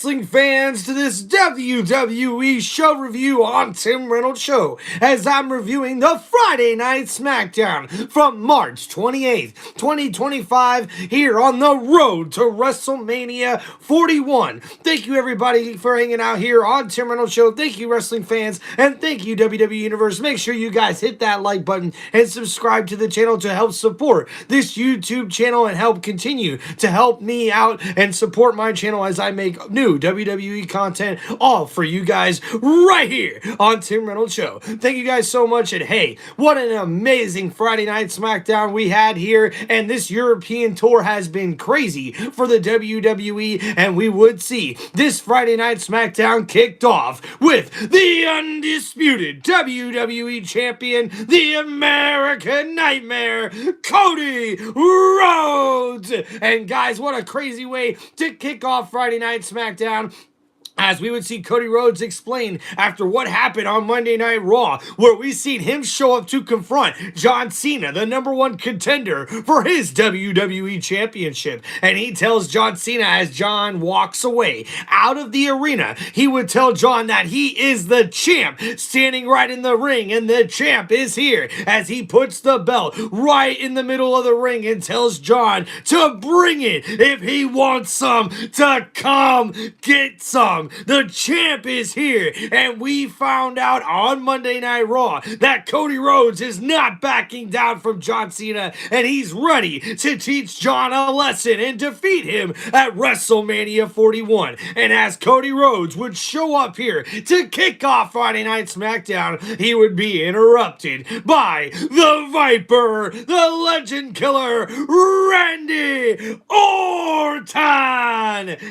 Wrestling fans, to this WWE show review on Tim Reynolds Show, as I'm reviewing the Friday Night SmackDown from March 28th, 2025, here on the road to WrestleMania 41. Thank you everybody for hanging out here on Tim Reynolds Show. Thank you wrestling fans, and thank you WWE Universe. Make sure you guys hit that like button and subscribe to the channel to help support this YouTube channel and help continue to help me out and support my channel as I make new WWE content, all for you guys right here on Tim Reynolds Show. Thank you guys so much, and hey, what an amazing Friday Night SmackDown we had here, and this European tour has been crazy for the WWE, and we would see this Friday Night SmackDown kicked off with the undisputed WWE Champion, the American Nightmare, Cody Rhodes. And guys, what a crazy way to kick off Friday Night SmackDown, as we would see Cody Rhodes explain after what happened on Monday Night Raw, where we seen him show up to confront John Cena, the #1 contender for his WWE Championship. And he tells John Cena, as John walks away out of the arena, he would tell John that he is the champ, standing right in the ring, and the champ is here, as he puts the belt right in the middle of the ring and tells John to bring it if he wants some, to come get some. The champ is here, and we found out on Monday Night Raw that Cody Rhodes is not backing down from John Cena, and he's ready to teach John a lesson and defeat him at WrestleMania 41. And as Cody Rhodes would show up here to kick off Friday Night SmackDown, he would be interrupted by the Viper, the Legend Killer, Randy Orton,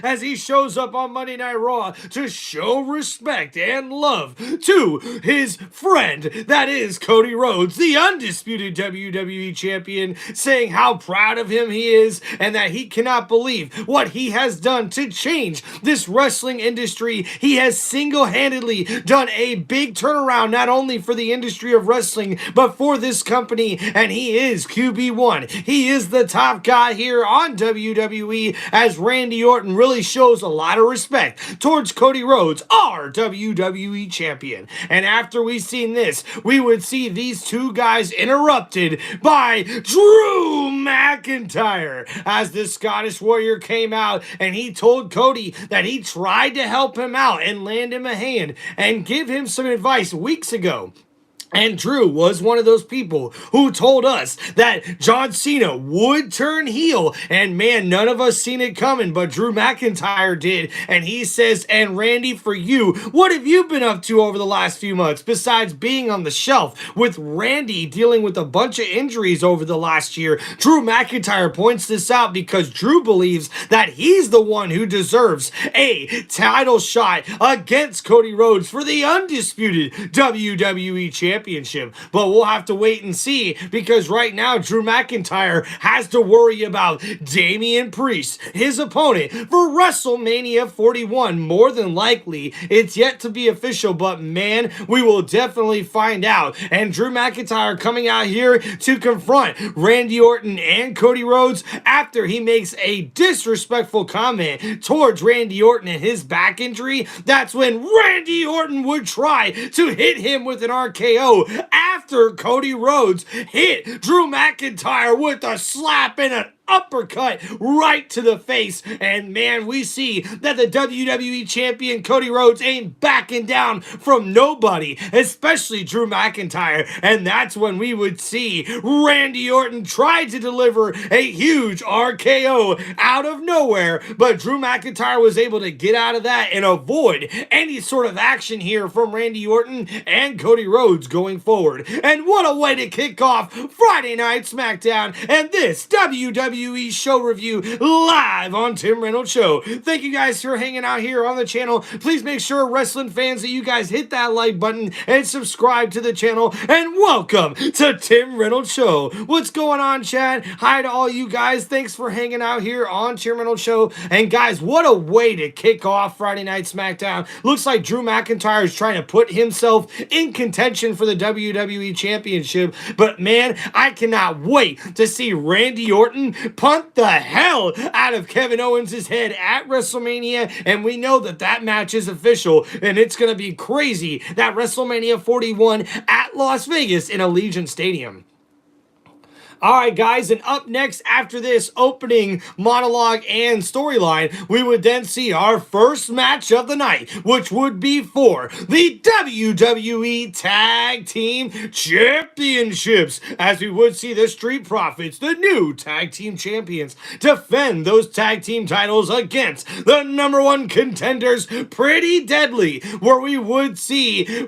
as he shows up on Monday Night Raw to show respect and love to his friend that is Cody Rhodes, the undisputed WWE Champion, saying how proud of him he is and that he cannot believe what he has done to change this wrestling industry. He has single-handedly done a big turnaround, not only for the industry of wrestling, but for this company, and he is QB1. He is the top guy here on WWE, as Randy Orton really shows a lot of respect towards Cody Rhodes, our WWE Champion. And after we seen this, we would see these two guys interrupted by Drew McIntyre, as the Scottish Warrior came out and he told Cody that he tried to help him out and land him a hand and give him some advice weeks ago. And Drew was one of those people who told us that John Cena would turn heel. And man, none of us seen it coming, but Drew McIntyre did. And he says, and Randy, for you, what have you been up to over the last few months besides being on the shelf? With Randy dealing with a bunch of injuries over the last year, Drew McIntyre points this out because Drew believes that he's the one who deserves a title shot against Cody Rhodes for the undisputed WWE Championship. But we'll have to wait and see, because right now Drew McIntyre has to worry about Damian Priest, his opponent for WrestleMania 41. More than likely, it's yet to be official, but man, we will definitely find out. And Drew McIntyre coming out here to confront Randy Orton and Cody Rhodes after he makes a disrespectful comment towards Randy Orton and his back injury. That's when Randy Orton would try to hit him with an RKO after Cody Rhodes hit Drew McIntyre with a slap and an uppercut right to the face. And man, we see that the WWE Champion Cody Rhodes ain't backing down from nobody, especially Drew McIntyre. And that's when we would see Randy Orton try to deliver a huge RKO out of nowhere, but Drew McIntyre was able to get out of that and avoid any sort of action here from Randy Orton and Cody Rhodes going forward. And what a way to kick off Friday Night SmackDown and this WWE show review live on Tim Reynolds Show. Thank you guys for hanging out here on the channel. Please make sure, wrestling fans, that you guys hit that like button and subscribe to the channel. And welcome to Tim Reynolds Show. What's going on, Chad? Hi to all you guys. Thanks for hanging out here on Tim Reynolds Show. And guys, what a way to kick off Friday Night SmackDown. Looks like Drew McIntyre is trying to put himself in contention for the WWE Championship. But man, I cannot wait to see Randy Orton punt the hell out of Kevin Owens' head at WrestleMania, and we know that that match is official, and it's going to be crazy that WrestleMania 41 at Las Vegas in Allegiant Stadium. All right, guys, and up next after this opening monologue and storyline, we would then see our first match of the night, which would be for the WWE Tag Team Championships, as we would see the Street Profits, the new Tag Team Champions, defend those Tag Team titles against the number one contenders, Pretty Deadly, where we would see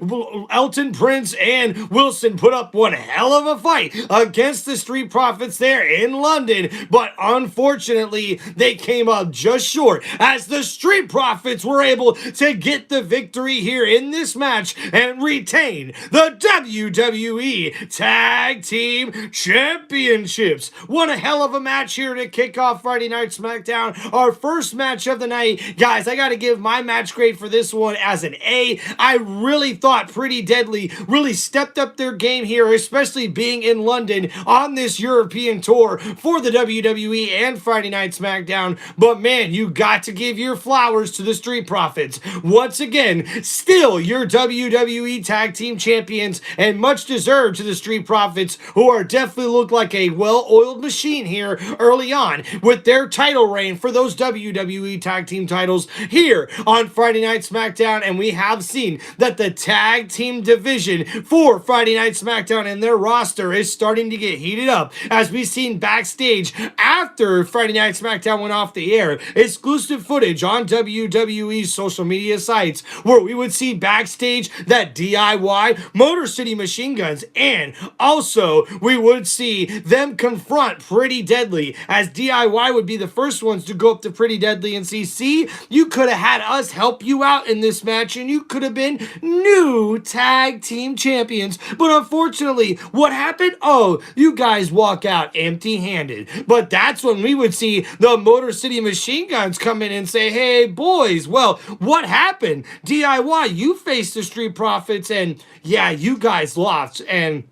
Elton Prince and Wilson put up one hell of a fight against the Street Profits there in London, but unfortunately they came up just short as the Street Profits were able to get the victory here in this match and retain the WWE Tag Team Championships. What a hell of a match here to kick off Friday Night SmackDown, our first match of the night. Guys, I gotta give my match grade for this one as an A. I really thought Pretty Deadly really stepped up their game here, especially being in London on this European tour for the WWE and Friday Night SmackDown. But man, you got to give your flowers to the Street Profits. Once again, still your WWE Tag Team Champions, and much deserved to the Street Profits, who are definitely look like a well-oiled machine here early on with their title reign for those WWE Tag Team titles here on Friday Night SmackDown. And we have seen that the Tag Team division for Friday Night SmackDown and their roster is starting to get heated up, as we've seen backstage after Friday Night SmackDown went off the air. Exclusive footage on WWE's social media sites where we would see backstage that DIY Motor City Machine Guns, and also we would see them confront Pretty Deadly, as DIY would be the first ones to go up to Pretty Deadly and see, you could have had us help you out in this match and you could have been new Tag Team Champions. But unfortunately, what happened? Oh, you guys walk out empty-handed. But that's when we would see the Motor City Machine Guns come in and say, hey, boys, well, what happened? DIY, you faced the Street Profits, and yeah, you guys lost, and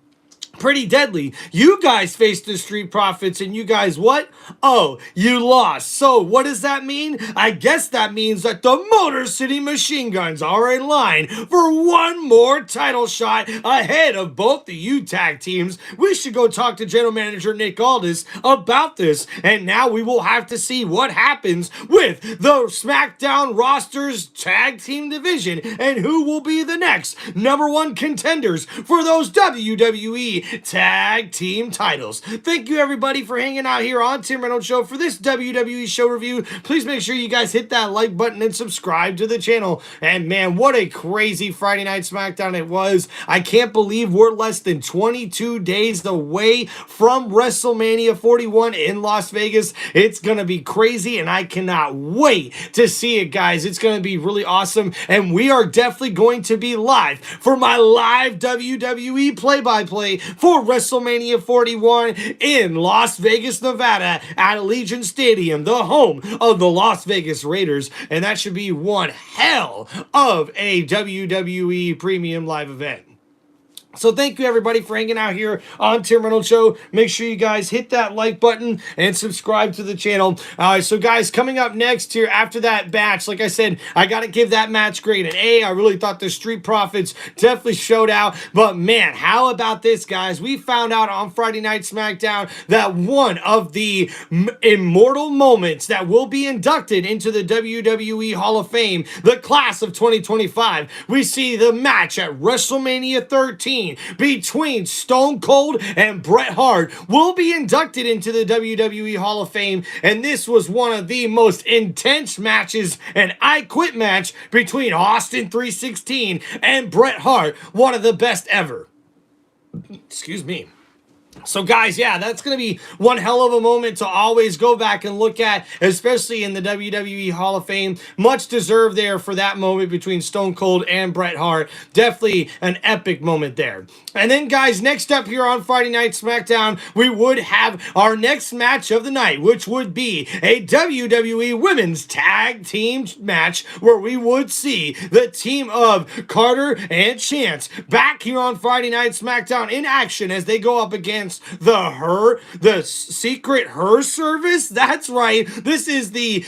Pretty Deadly, you guys faced the Street Profits, and you guys what? Oh, you lost. So what does that mean? I guess that means that the Motor City Machine Guns are in line for one more title shot ahead of both the U tag teams. We should go talk to General Manager Nick Aldis about this, and now we will have to see what happens with the SmackDown roster's tag team division and who will be the next number one contenders for those WWE Tag Team titles. Thank you everybody for hanging out here on Tim Reynolds Show for this WWE show review. Please make sure you guys hit that like button and subscribe to the channel. And man, what a crazy Friday Night SmackDown it was. I can't believe we're less than 22 days away from WrestleMania 41 in Las Vegas. It's gonna be crazy and I cannot wait to see it, guys. It's gonna be really awesome, and we are definitely going to be live for my live WWE play-by-play for WrestleMania 41 in Las Vegas, Nevada at Allegiant Stadium, the home of the Las Vegas Raiders. And that should be one hell of a WWE premium live event. So thank you everybody for hanging out here on Tim Reynolds Show. Make sure you guys hit that like button and subscribe to the channel. So guys, coming up next here after that match, like I said, I got to give that match grade an A. I really thought the Street Profits definitely showed out. But man, how about this, guys? We found out on Friday Night SmackDown that one of the immortal moments that will be inducted into the WWE Hall of Fame, the class of 2025, we see the match at WrestleMania 13 between Stone Cold and Bret Hart will be inducted into the WWE Hall of Fame, and this was one of the most intense matches, an I Quit match between Austin 316 and Bret Hart, one of the best ever. Excuse me. So guys, yeah, that's going to be one hell of a moment to always go back and look at, especially in the WWE Hall of Fame. Much deserved there for that moment between Stone Cold and Bret Hart. Definitely an epic moment there. And then guys, next up here on Friday Night SmackDown, we would have our next match of the night, which would be a WWE Women's Tag Team match where we would see the team of Carter and Chance back here on Friday Night SmackDown in action as they go up against against the secret her service. That's right. This is the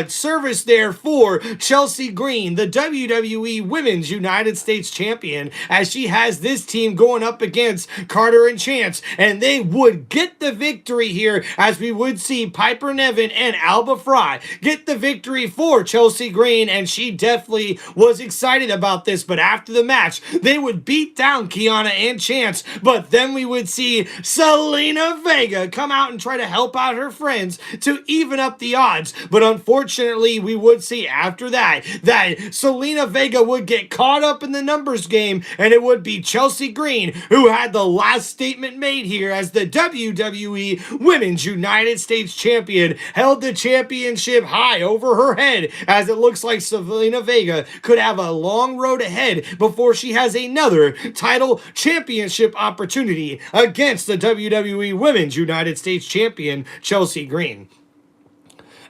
service there for Chelsea Green, the WWE Women's United States Champion, as she has this team going up against Carter and Chance, and they would get the victory here, as we would see Piper Niven and Alba Fry get the victory for Chelsea Green, and she definitely was excited about this. But after the match, they would beat down Kiana and Chance, but then we would see Zelina Vega come out and try to help out her friends to even up the odds. But unfortunately, we would see after that Zelina Vega would get caught up in the numbers game, and it would be Chelsea Green who had the last statement made here as the WWE Women's United States Champion, held the championship high over her head, as it looks like Zelina Vega could have a long road ahead before she has another title championship opportunity against the WWE Women's United States Champion, Chelsea Green.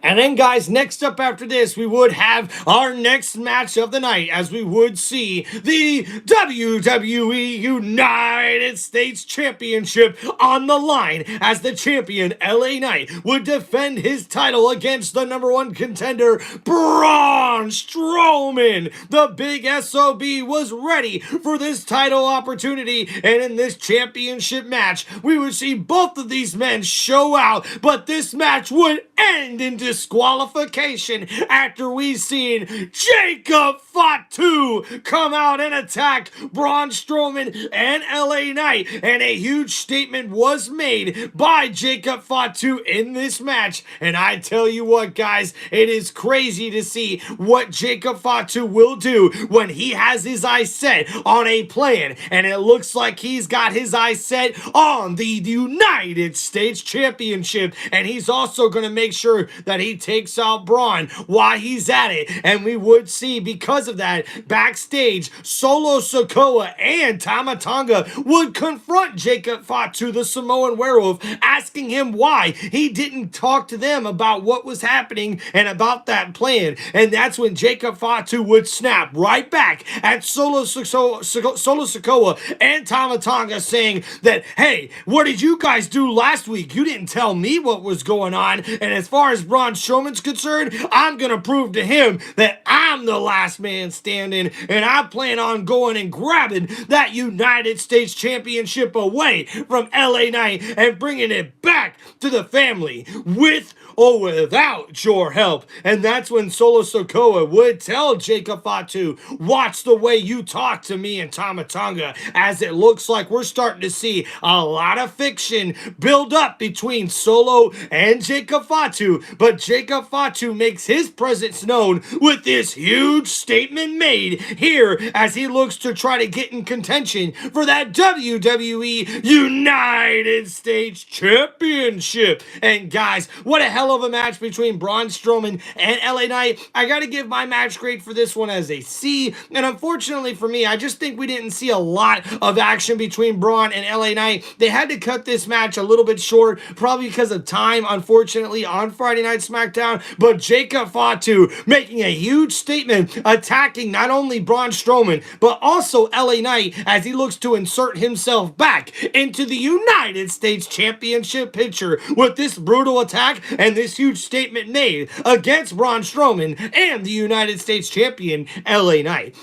And then, guys, next up after this, we would have our next match of the night, as we would see the WWE United States Championship on the line, as the champion, LA Knight, would defend his title against the number one contender, Braun Strowman. The big SOB was ready for this title opportunity, and in this championship match, we would see both of these men show out, but this match would end in disqualification after we seen Jacob Fatu come out and attack Braun Strowman and LA Knight, and a huge statement was made by Jacob Fatu in this match. And I tell you what, guys, it is crazy to see what Jacob Fatu will do when he has his eyes set on a plan, and it looks like he's got his eyes set on the United States Championship, and he's also going to make sure that he takes out Braun while he's at it. And we would see, because of that, backstage, Solo Sikoa and Tama Tonga would confront Jacob Fatu, the Samoan werewolf, asking him why he didn't talk to them about what was happening and about that plan. And that's when Jacob Fatu would snap right back at Solo Sikoa and Tama Tonga, saying that, hey, what did you guys do last week? You didn't tell me what was going on. And as far as Braun Strowman's concerned, I'm going to prove to him that I'm the last man standing, and I plan on going and grabbing that United States Championship away from LA Knight and bringing it back to the family with or without your help. And that's when Solo Sikoa would tell Jacob Fatu, watch the way you talk to me and Tama Tonga, as it looks like we're starting to see a lot of fiction build up between Solo and Jacob Fatu. But Jacob Fatu makes his presence known with this huge statement made here, as he looks to try to get in contention for that WWE United States Championship. And guys, what a hell of a match between Braun Strowman and LA Knight. I gotta give my match grade for this one as a C, and unfortunately for me, I just think we didn't see a lot of action between Braun and LA Knight. They had to cut this match a little bit short, probably because of time, unfortunately, on Friday Night SmackDown. But Jacob Fatu making a huge statement, attacking not only Braun Strowman, but also LA Knight, as he looks to insert himself back into the United States Championship picture with this brutal attack and this huge statement made against Braun Strowman and the United States Champion, LA Knight.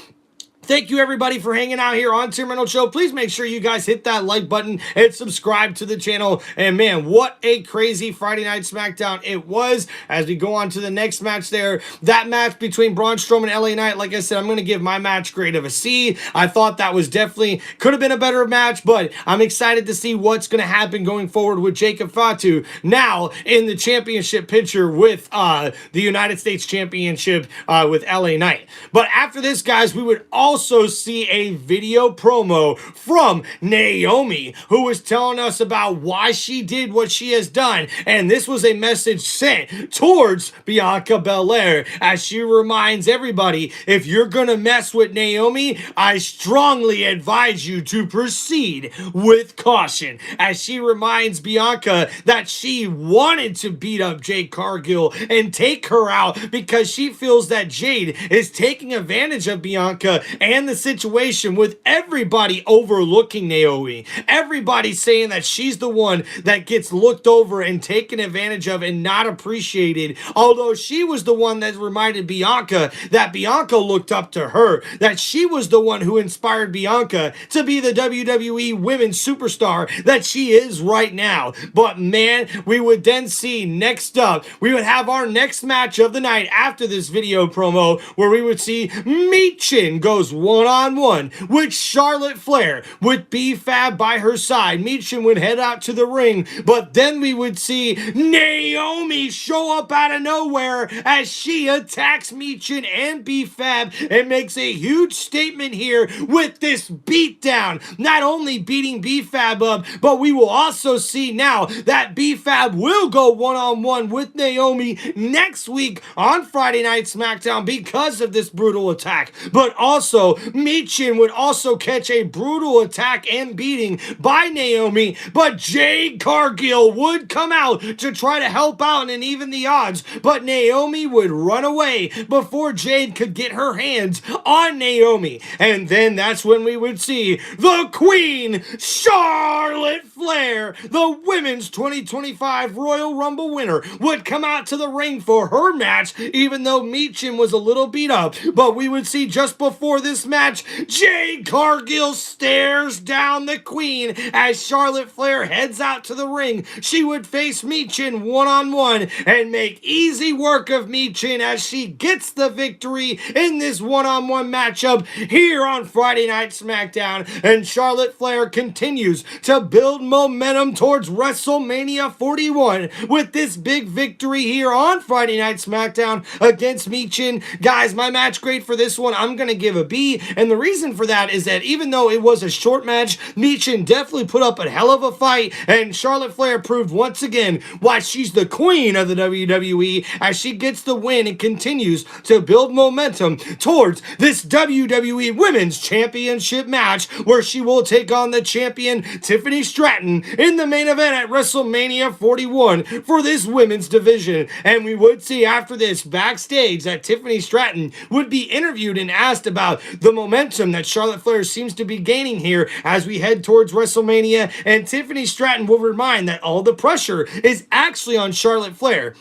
Thank you, everybody, for hanging out here on Tim Reynolds Show. Please make sure you guys hit that like button and subscribe to the channel. And man, what a crazy Friday Night SmackDown it was. As we go on to the next match there, that match between Braun Strowman and LA Knight, like I said, I'm going to give my match grade of a C. I thought that was definitely, could have been a better match, but I'm excited to see what's going to happen going forward with Jacob Fatu now in the championship picture with the United States Championship with LA Knight. But after this, guys, we would also see a video promo from Naomi, who was telling us about why she did what she has done. And this was a message sent towards Bianca Belair, as she reminds everybody, if you're gonna mess with Naomi, I strongly advise you to proceed with caution. As she reminds Bianca that she wanted to beat up Jade Cargill and take her out because she feels that Jade is taking advantage of Bianca and the situation with everybody overlooking Naomi. Everybody saying that she's the one that gets looked over and taken advantage of and not appreciated. Although she was the one that reminded Bianca that Bianca looked up to her, that she was the one who inspired Bianca to be the WWE women's superstar that she is right now. But man, we would then see next up, we would have our next match of the night after this video promo, where we would see Michin goes one-on-one with Charlotte Flair with B-Fab by her side. Michin would head out to the ring, but then we would see Naomi show up out of nowhere as she attacks Michin and B-Fab and makes a huge statement here with this beatdown. Not only beating B-Fab up, but we will also see now that B-Fab will go one-on-one with Naomi next week on Friday Night SmackDown because of this brutal attack. But also, Michin would also catch a brutal attack and beating by Naomi, but Jade Cargill would come out to try to help out and even the odds, but Naomi would run away before Jade could get her hands on Naomi. And then that's when we would see the Queen, Charlotte Flair, the Women's 2025 Royal Rumble winner, would come out to the ring for her match, even though Michin was a little beat up. But we would see just before this match, Jade Cargill stares down the Queen as Charlotte Flair heads out to the ring. She would face Michin one-on-one and make easy work of Michin as she gets the victory in this one-on-one matchup here on Friday Night SmackDown. And Charlotte Flair continues to build momentum towards WrestleMania 41 with this big victory here on Friday Night SmackDown against Michin. Guys, my match grade for this one, I'm going to give a B. And the reason for that is that even though it was a short match, Michin definitely put up a hell of a fight. And Charlotte Flair proved once again why she's the queen of the WWE as she gets the win and continues to build momentum towards this WWE Women's Championship match where she will take on the champion Tiffany Stratton in the main event at WrestleMania 41 for this women's division. And we would see after this backstage that Tiffany Stratton would be interviewed and asked about the momentum that Charlotte Flair seems to be gaining here as we head towards WrestleMania, and Tiffany Stratton will remind that all the pressure is actually on Charlotte Flair.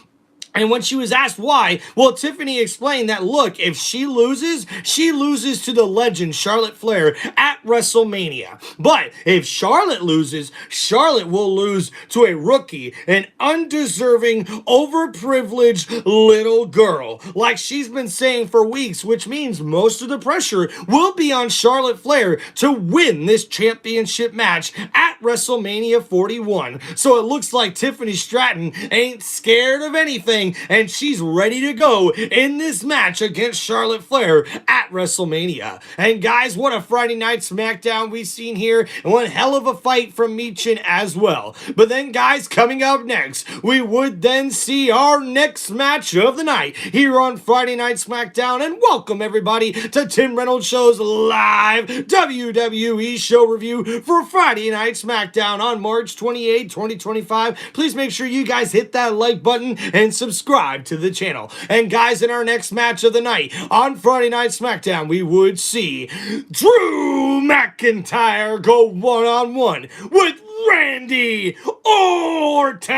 And when she was asked why, well, Tiffany explained that, look, if she loses to the legend Charlotte Flair at WrestleMania. But if Charlotte loses, Charlotte will lose to a rookie, an undeserving, overprivileged little girl, like she's been saying for weeks, which means most of the pressure will be on Charlotte Flair to win this championship match at WrestleMania 41. So it looks like Tiffany Stratton ain't scared of anything, and she's ready to go in this match against Charlotte Flair at WrestleMania. And guys, what a Friday Night SmackDown we've seen here, and one hell of a fight from Michin as well. But then, guys, coming up next, we would then see our next match of the night here on Friday Night SmackDown. And welcome everybody to Tim Reynolds Show's live WWE show review for Friday Night SmackDown on March 28, 2025. Please make sure you guys hit that like button and subscribe to the channel. And guys, in our next match of the night on Friday Night SmackDown, we would see Drew McIntyre go one-on-one with Randy Orton.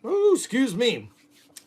Oh, excuse me.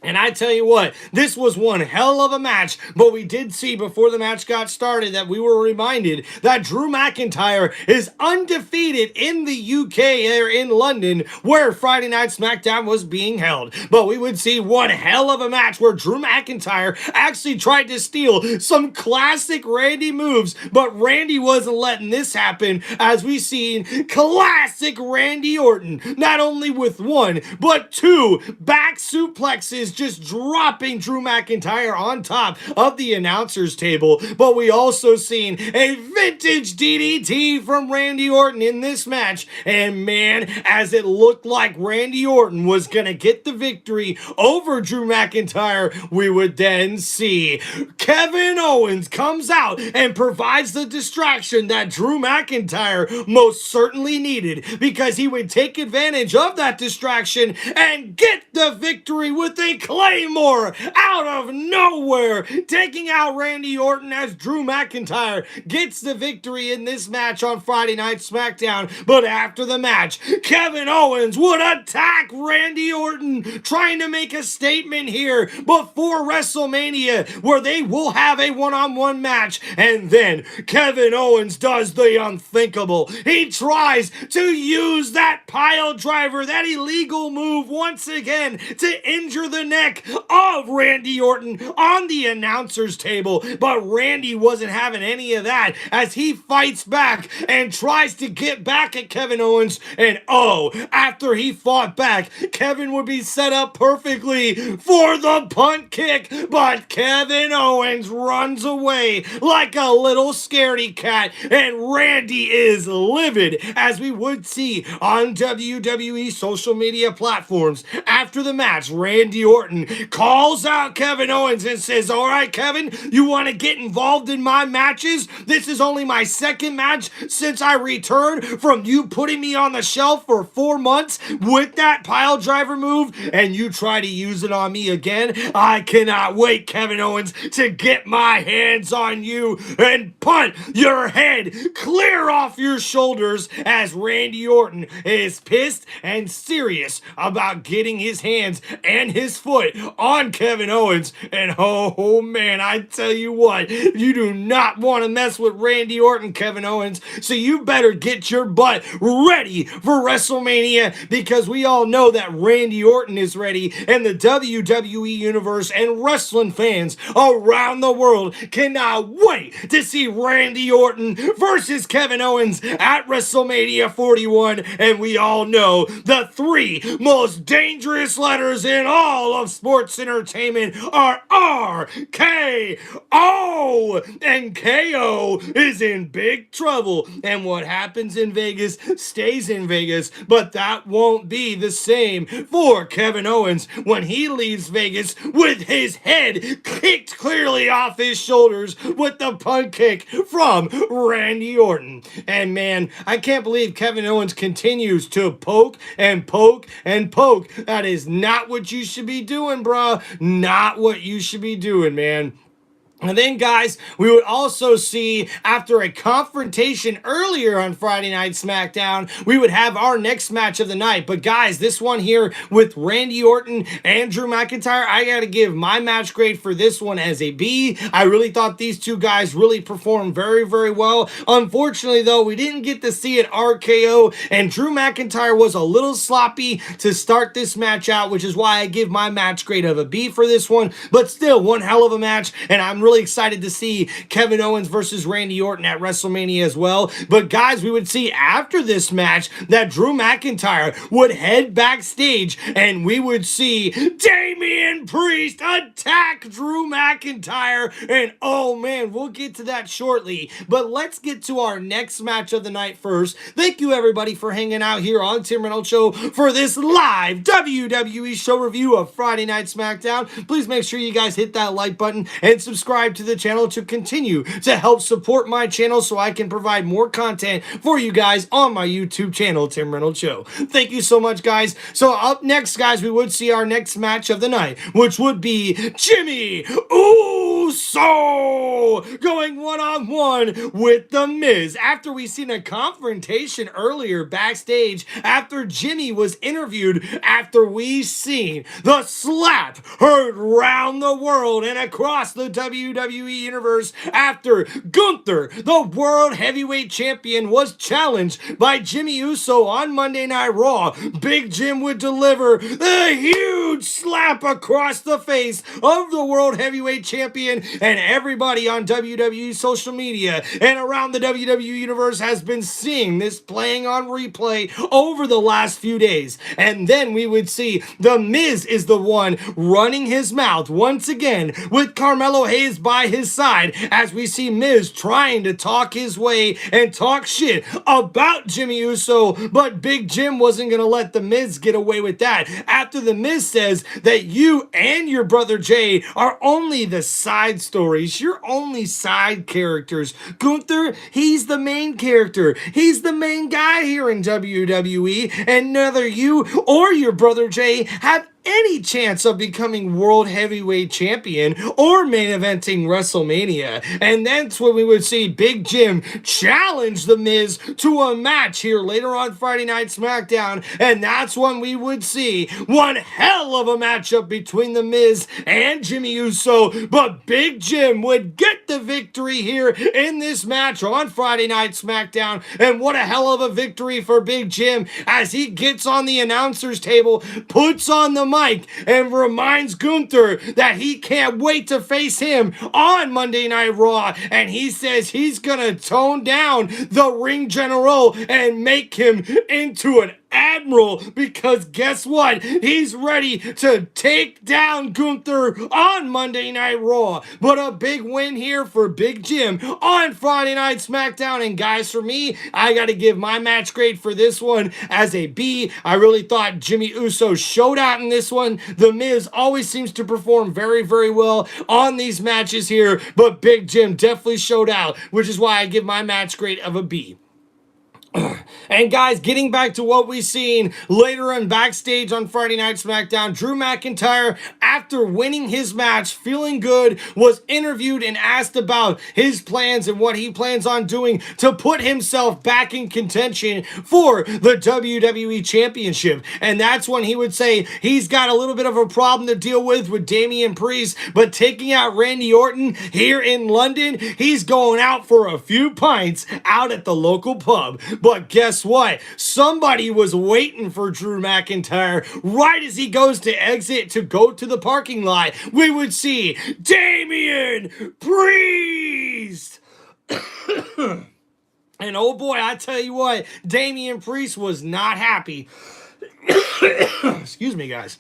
And I tell you what, this was one hell of a match, but we did see before the match got started that we were reminded that Drew McIntyre is undefeated in the UK there in London where Friday Night SmackDown was being held. But we would see one hell of a match where Drew McIntyre actually tried to steal some classic Randy moves, but Randy wasn't letting this happen as we seen classic Randy Orton, not only with one, but two back suplexes just dropping Drew McIntyre on top of the announcer's table. But we also seen a vintage DDT from Randy Orton in this match. And man, as it looked like Randy Orton was gonna get the victory over Drew McIntyre, we would then see Kevin Owens comes out and provides the distraction that Drew McIntyre most certainly needed, because he would take advantage of that distraction and get the victory with a Claymore out of nowhere, taking out Randy Orton as Drew McIntyre gets the victory in this match on Friday Night SmackDown. But after the match, Kevin Owens would attack Randy Orton, trying to make a statement here before WrestleMania, where they will have a one-on-one match. And then Kevin Owens does the unthinkable. He tries to use that pile driver, that illegal move, once again to injure the neck of Randy Orton on the announcer's table. But Randy wasn't having any of that as he fights back and tries to get back at Kevin Owens. And after he fought back, Kevin would be set up perfectly for the punt kick. But Kevin Owens runs away like a little scaredy cat, and Randy is livid, as we would see on WWE social media platforms. After the match, Randy Orton calls out Kevin Owens and says, "All right, Kevin, you want to get involved in my matches? This is only my second match since I returned from you putting me on the shelf for 4 months with that pile driver move, and you try to use it on me again. I cannot wait, Kevin Owens, to get my hands on you and punt your head clear off your shoulders," as Randy Orton is pissed and serious about getting his hands and his foot on Kevin Owens. And oh man, I tell you what, you do not want to mess with Randy Orton, Kevin Owens, so you better get your butt ready for WrestleMania, because we all know that Randy Orton is ready, and the WWE Universe and wrestling fans around the world cannot wait to see Randy Orton versus Kevin Owens at WrestleMania 41. And we all know the three most dangerous letters in all of sports entertainment are R, K, O, and KO is in big trouble. And what happens in Vegas stays in Vegas, but that won't be the same for Kevin Owens when he leaves Vegas with his head kicked clearly off his shoulders with the punt kick from Randy Orton. And man, I can't believe Kevin Owens continues to poke and poke and poke. That is not what you should be doing, bro. Not what you should be doing, man. And then, guys, we would also see, after a confrontation earlier on Friday Night SmackDown, we would have our next match of the night. But, guys, this one here with Randy Orton and Drew McIntyre, I got to give my match grade for this one as a B. I really thought these two guys really performed very, very well. Unfortunately, though, we didn't get to see an RKO, and Drew McIntyre was a little sloppy to start this match out, which is why I give my match grade of a B for this one. But still, one hell of a match, and I'm really excited to see Kevin Owens versus Randy Orton at WrestleMania as well. But guys, we would see after this match that Drew McIntyre would head backstage, and we would see Damian Priest attack Drew McIntyre. And oh man, we'll get to that shortly. But let's get to our next match of the night first. Thank you everybody for hanging out here on Tim Reynolds Show for this live WWE show review of Friday Night SmackDown. Please make sure you guys hit that like button and subscribe to the channel to continue to help support my channel so I can provide more content for you guys on my YouTube channel, Tim Reynolds Show. Thank you so much, guys. So up next, guys, we would see our next match of the night, which would be Jimmy Uso going one-on-one with The Miz. After we seen a confrontation earlier backstage, after Jimmy was interviewed, after we seen the slap heard round the world and across the WWE Universe, after Gunther, the World Heavyweight Champion, was challenged by Jimmy Uso on Monday Night Raw, Big Jim would deliver the huge slap across the face of the World Heavyweight Champion, and everybody on WWE social media and around the WWE Universe has been seeing this playing on replay over the last few days. And then we would see The Miz is the one running his mouth once again with Carmelo Hayes by his side, as we see Miz trying to talk his way and talk shit about Jimmy Uso, but Big Jim wasn't going to let The Miz get away with that. After The Miz says that you and your brother Jay are only the side stories, you're only side characters. Gunther, he's the main character. He's the main guy here in WWE, and neither you or your brother Jay have any chance of becoming World Heavyweight Champion or main eventing WrestleMania. And that's when we would see Big Jim challenge The Miz to a match here later on Friday Night SmackDown. And that's when we would see one hell of a matchup between The Miz and Jimmy Uso. But Big Jim would get the victory here in this match on Friday Night SmackDown. And what a hell of a victory for Big Jim as he gets on the announcer's table, puts on the mic, and reminds Gunther that he can't wait to face him on Monday Night Raw. And he says he's gonna tone down the ring general and make him into an admiral, because guess what? He's ready to take down Gunther on Monday Night Raw. But a big win here for Big Jim on Friday Night SmackDown. And guys, for me, I gotta give my match grade for this one as a B. I really thought Jimmy Uso showed out in this one. The Miz always seems to perform very, very well on these matches here, but Big Jim definitely showed out, which is why I give my match grade of a B. And guys, getting back to what we've seen later on backstage on Friday Night SmackDown, Drew McIntyre, after winning his match, feeling good, was interviewed and asked about his plans and what he plans on doing to put himself back in contention for the WWE Championship. And that's when he would say he's got a little bit of a problem to deal with Damian Priest, but taking out Randy Orton here in London, he's going out for a few pints out at the local pub. But guess what? Somebody was waiting for Drew McIntyre right as he goes to exit to go to the parking lot. We would see Damian Priest. And oh boy, I tell you what, Damian Priest was not happy. Excuse me, guys.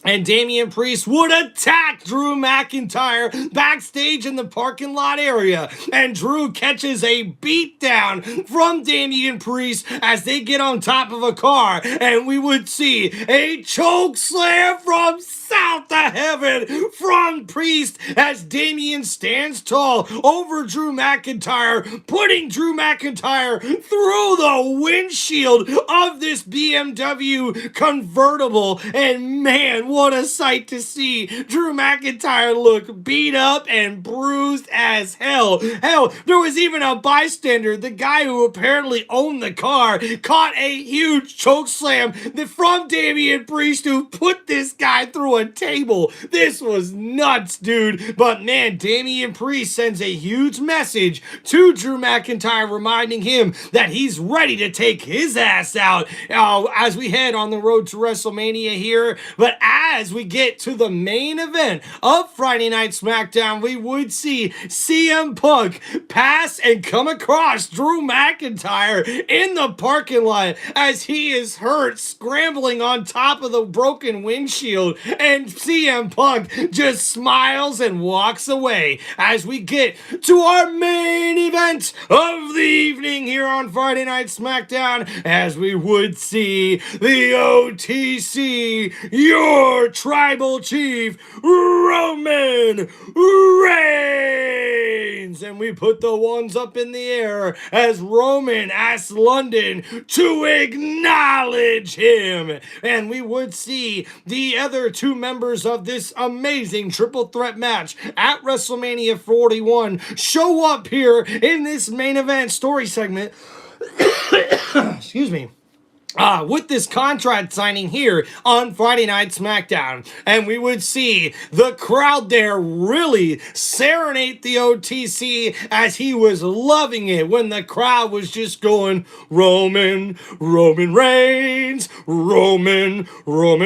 And Damian Priest would attack Drew McIntyre backstage in the parking lot area. And Drew catches a beatdown from Damian Priest as they get on top of a car. And we would see a choke slam from south to heaven from Priest as Damian stands tall over Drew McIntyre, putting Drew McIntyre through the windshield of this BMW convertible. And man, what a sight to see. Drew McIntyre look beat up and bruised as hell. Hell, there was even a bystander, the guy who apparently owned the car, caught a huge choke slam from Damian Priest, who put this guy through a table. This was nuts, dude. But man, Damian Priest sends a huge message to Drew McIntyre, reminding him that he's ready to take his ass out as we head on the road to WrestleMania here. But as we get to the main event of Friday Night SmackDown, we would see CM Punk pass and come across Drew McIntyre in the parking lot as he is hurt, scrambling on top of the broken windshield. And CM Punk just smiles and walks away as we get to our main event of the evening here on Friday Night SmackDown, as we would see the OTC, your tribal chief, Roman Reigns. And we put the ones up in the air as Roman asks London to acknowledge him. And we would see the other two members of this amazing triple threat match at WrestleMania 41 show up here in this main event story segment. Excuse me. With this contract signing here on Friday Night SmackDown. And we would see the crowd there really serenade the OTC as he was loving it when the crowd was just going, Roman Reigns, Roman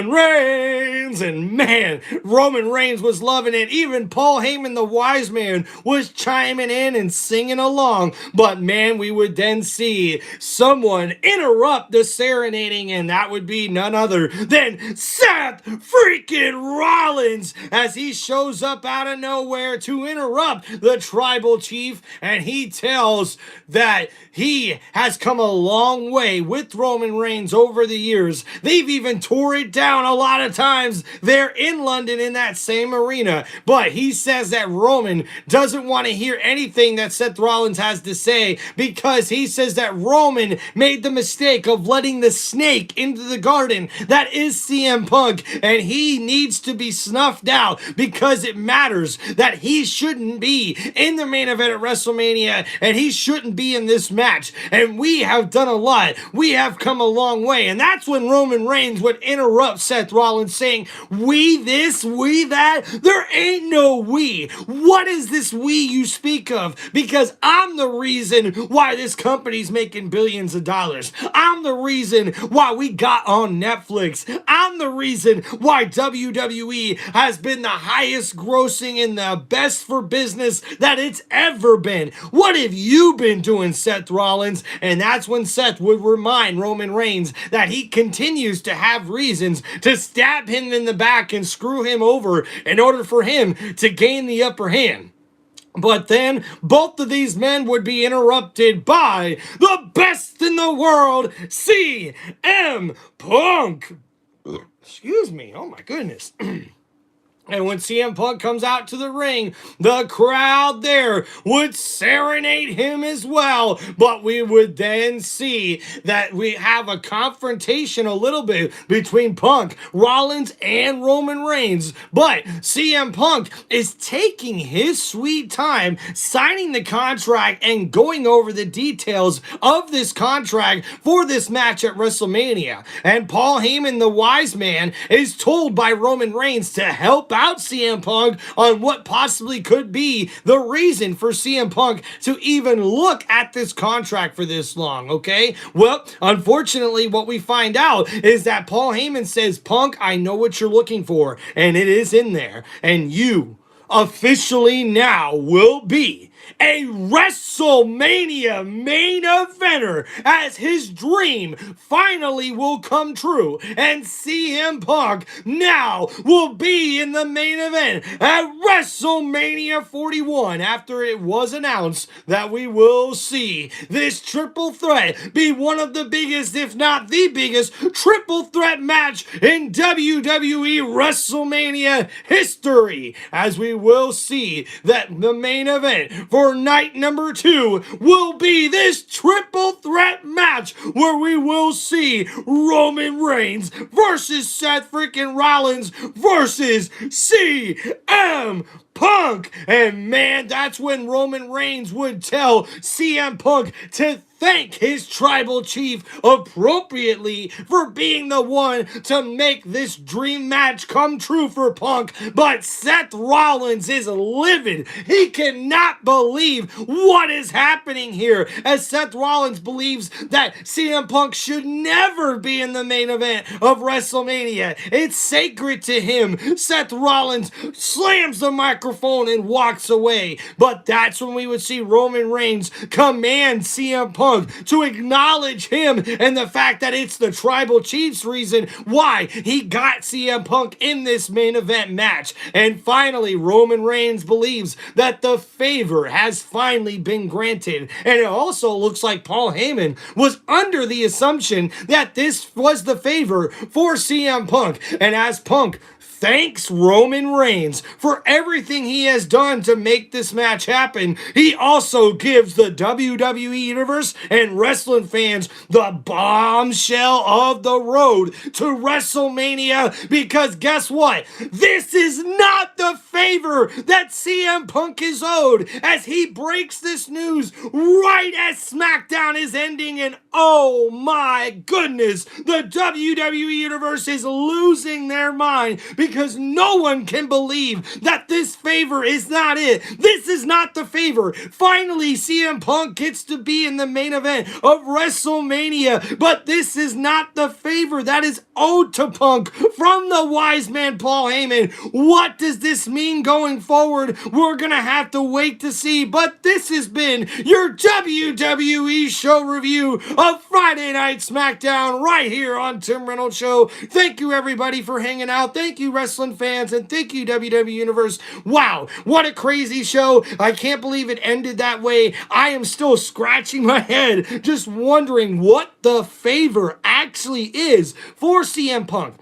Reigns. And man, Roman Reigns was loving it. Even Paul Heyman, the wise man, was chiming in and singing along. But man, we would then see someone interrupt the serenade, and that would be none other than Seth freaking Rollins as he shows up out of nowhere to interrupt the tribal chief, and he tells that he has come a long way with Roman Reigns over the years. They've even tore it down a lot of times there in London in that same arena, but he says that Roman doesn't want to hear anything that Seth Rollins has to say, because he says that Roman made the mistake of letting the the snake into the garden that is CM Punk, and he needs to be snuffed out because it matters that he shouldn't be in the main event at WrestleMania, and he shouldn't be in this match. And we have done a lot. We have come a long way. And that's when Roman Reigns would interrupt Seth Rollins saying, "We this, we that." There ain't no we. What is this we you speak of? Because I'm the reason why this company's making billions of dollars. I'm the reason why we got on Netflix. I'm the reason why WWE has been the highest grossing and the best for business that it's ever been. What have you been doing, Seth Rollins? And that's when Seth would remind Roman Reigns that he continues to have reasons to stab him in the back and screw him over in order for him to gain the upper hand. But then both of these men would be interrupted by the best in the world, CM Punk. Excuse me. Oh my goodness. And when CM Punk comes out to the ring, the crowd there would serenade him as well. But we would then see that we have a confrontation a little bit between Punk, Rollins, and Roman Reigns. But CM Punk is taking his sweet time signing the contract and going over the details of this contract for this match at WrestleMania. And Paul Heyman, the wise man, is told by Roman Reigns to help out CM Punk on what possibly could be the reason for CM Punk to even look at this contract for this long, okay? Well, unfortunately, what we find out is that Paul Heyman says, "Punk, I know what you're looking for, and it is in there, and you officially now will be a WrestleMania main eventer, as his dream finally will come true, and CM Punk now will be in the main event at WrestleMania 41 after it was announced that we will see this triple threat be one of the biggest, if not the biggest, triple threat match in WWE WrestleMania history, as we will see that the main event for night number 2 will be this triple threat match where we will see Roman Reigns versus Seth freaking Rollins versus CM Punk. And man, that's when Roman Reigns would tell CM Punk to thank his tribal chief appropriately for being the one to make this dream match come true for Punk. But Seth Rollins is livid. He cannot believe what is happening here, as Seth Rollins believes that CM Punk should never be in the main event of WrestleMania. It's sacred to him. Seth Rollins slams the microphone and walks away. But that's when we would see Roman Reigns command CM Punk to acknowledge him and the fact that it's the tribal chief's reason why he got CM Punk in this main event match. And finally, Roman Reigns believes that the favor has finally been granted. And it also looks like Paul Heyman was under the assumption that this was the favor for CM Punk. And as Punk thanks Roman Reigns for everything he has done to make this match happen, he also gives the WWE Universe and wrestling fans the bombshell of the road to WrestleMania, because guess what? This is not the favor that CM Punk is owed, as he breaks this news right as SmackDown is ending, and oh my goodness, the WWE Universe is losing their mind because no one can believe that this favor is not it. This is not the favor. Finally, CM Punk gets to be in the main event of WrestleMania, but this is not the favor that is owed to Punk from the wise man Paul Heyman. What does this mean going forward? We're gonna have to wait to see, but this has been your WWE show review of Friday Night SmackDown right here on Tim Reynolds Show. Thank you everybody for hanging out. Thank you wrestling fans, and thank you WWE Universe. Wow, what a crazy show. I can't believe it ended that way. I am still scratching my head just wondering what the favor actually is for CM Punk.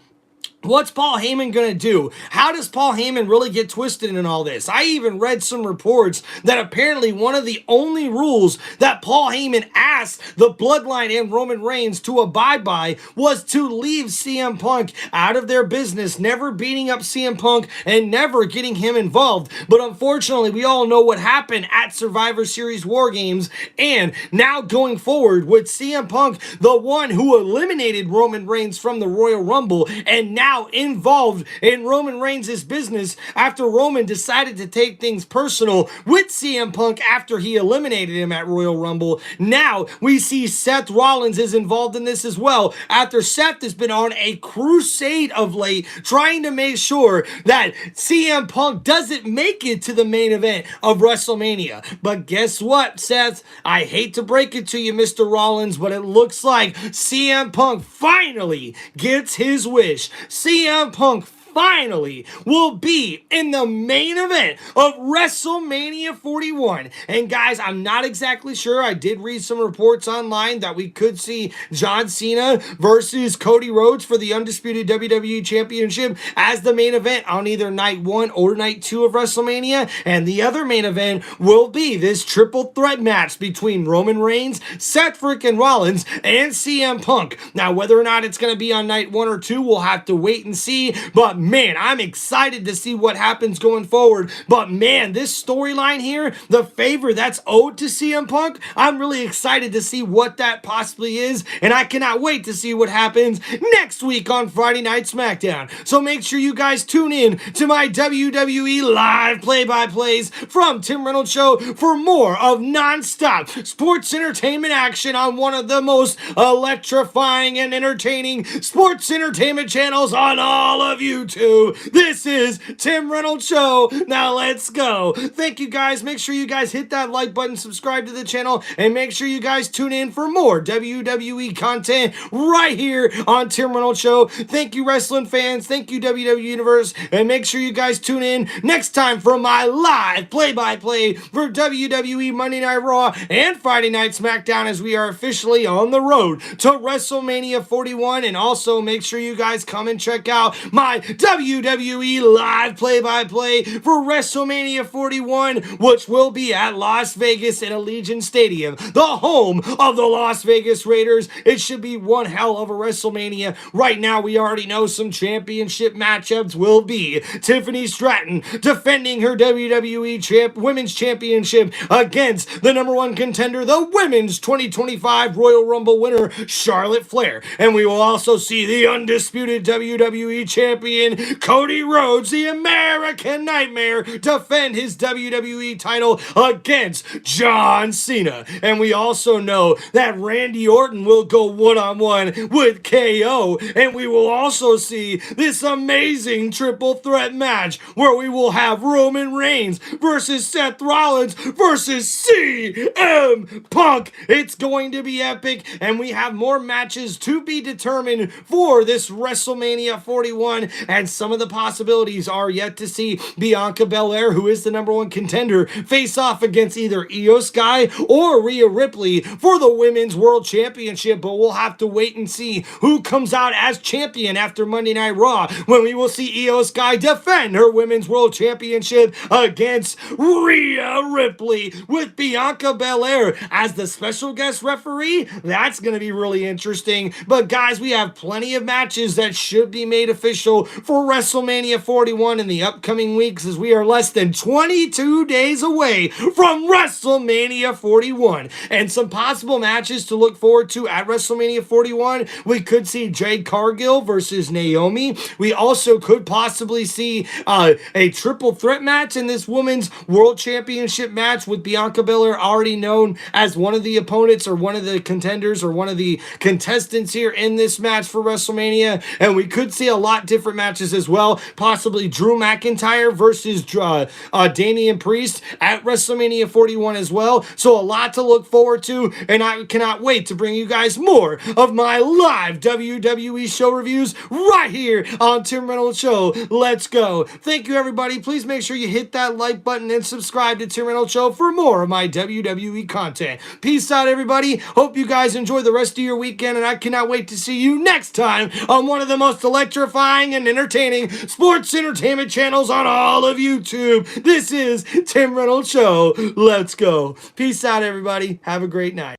What's Paul Heyman going to do? How does Paul Heyman really get twisted in all this? I even read some reports that apparently one of the only rules that Paul Heyman asked the Bloodline and Roman Reigns to abide by was to leave CM Punk out of their business, never beating up CM Punk and never getting him involved. But unfortunately, we all know what happened at Survivor Series War Games, and now going forward with CM Punk, the one who eliminated Roman Reigns from the Royal Rumble, and now involved in Roman Reigns' business after Roman decided to take things personal with CM Punk after he eliminated him at Royal Rumble. Now we see Seth Rollins is involved in this as well, after Seth has been on a crusade of late trying to make sure that CM Punk doesn't make it to the main event of WrestleMania. But guess what, Seth? I hate to break it to you, Mr. Rollins, but it looks like CM Punk finally gets his wish. CM Punk finally will be in the main event of WrestleMania 41. And guys, I'm not exactly sure. I did read some reports online that we could see John Cena versus Cody Rhodes for the undisputed WWE Championship as the main event on either night 1 or night 2 of WrestleMania. And the other main event will be this triple threat match between Roman Reigns, Seth freaking Rollins, and CM Punk. Now, whether or not it's going to be on night 1 or 2, we'll have to wait and see. But man, I'm excited to see what happens going forward. But man, this storyline here, the favor that's owed to CM Punk, I'm really excited to see what that possibly is. And I cannot wait to see what happens next week on Friday Night SmackDown. So make sure you guys tune in to my WWE live play-by-plays from Tim Reynolds Show for more of non-stop sports entertainment action on one of the most electrifying and entertaining sports entertainment channels on all of YouTube. This is Tim Reynolds Show. Now let's go. Thank you guys. Make sure you guys hit that like button, subscribe to the channel, and make sure you guys tune in for more WWE content right here on Tim Reynolds Show. Thank you, wrestling fans. Thank you, WWE Universe. And make sure you guys tune in next time for my live play-by-play for WWE Monday Night Raw and Friday Night SmackDown as we are officially on the road to WrestleMania 41. And also make sure you guys come and check out my WWE live play-by-play for WrestleMania 41, which will be at Las Vegas in Allegiant Stadium, the home of the Las Vegas Raiders. It should be one hell of a WrestleMania. Right now, we already know some championship matchups will be Tiffany Stratton defending her WWE Women's Championship against the number 1 contender, the Women's 2025 Royal Rumble winner, Charlotte Flair. And we will also see the undisputed WWE Champion, Cody Rhodes, the American Nightmare, defend his WWE title against John Cena. And we also know that Randy Orton will go one-on-one with KO. And we will also see this amazing triple threat match where we will have Roman Reigns versus Seth Rollins versus CM Punk. It's going to be epic, and we have more matches to be determined for this WrestleMania 41, and some of the possibilities are yet to see Bianca Belair, who is the number 1 contender, face off against either Io Sky or Rhea Ripley for the Women's World Championship, but we'll have to wait and see who comes out as champion after Monday Night Raw, when we will see Io Sky defend her Women's World Championship against Rhea Ripley with Bianca Belair as the special guest referee. That's going to be really interesting. But guys, we have plenty of matches that should be made official for WrestleMania 41 in the upcoming weeks, as we are less than 22 days away from WrestleMania 41. And some possible matches to look forward to at WrestleMania 41, we could see Jade Cargill versus Naomi. We also could possibly see a triple threat match in this Women's World Championship match with Bianca Belair already known as one of the opponents or one of the contenders or one of the contestants here in this match for WrestleMania. And we could see a lot different matches matches as well. Possibly Drew McIntyre versus Damian Priest at WrestleMania 41 as well. So a lot to look forward to, and I cannot wait to bring you guys more of my live WWE show reviews right here on Tim Reynolds Show. Let's go. Thank you, everybody. Please make sure you hit that like button and subscribe to Tim Reynolds Show for more of my WWE content. Peace out, everybody. Hope you guys enjoy the rest of your weekend, and I cannot wait to see you next time on one of the most electrifying and entertaining sports entertainment channels on all of YouTube. This is Tim Reynolds Show. Let's go. Peace out, everybody. Have a great night.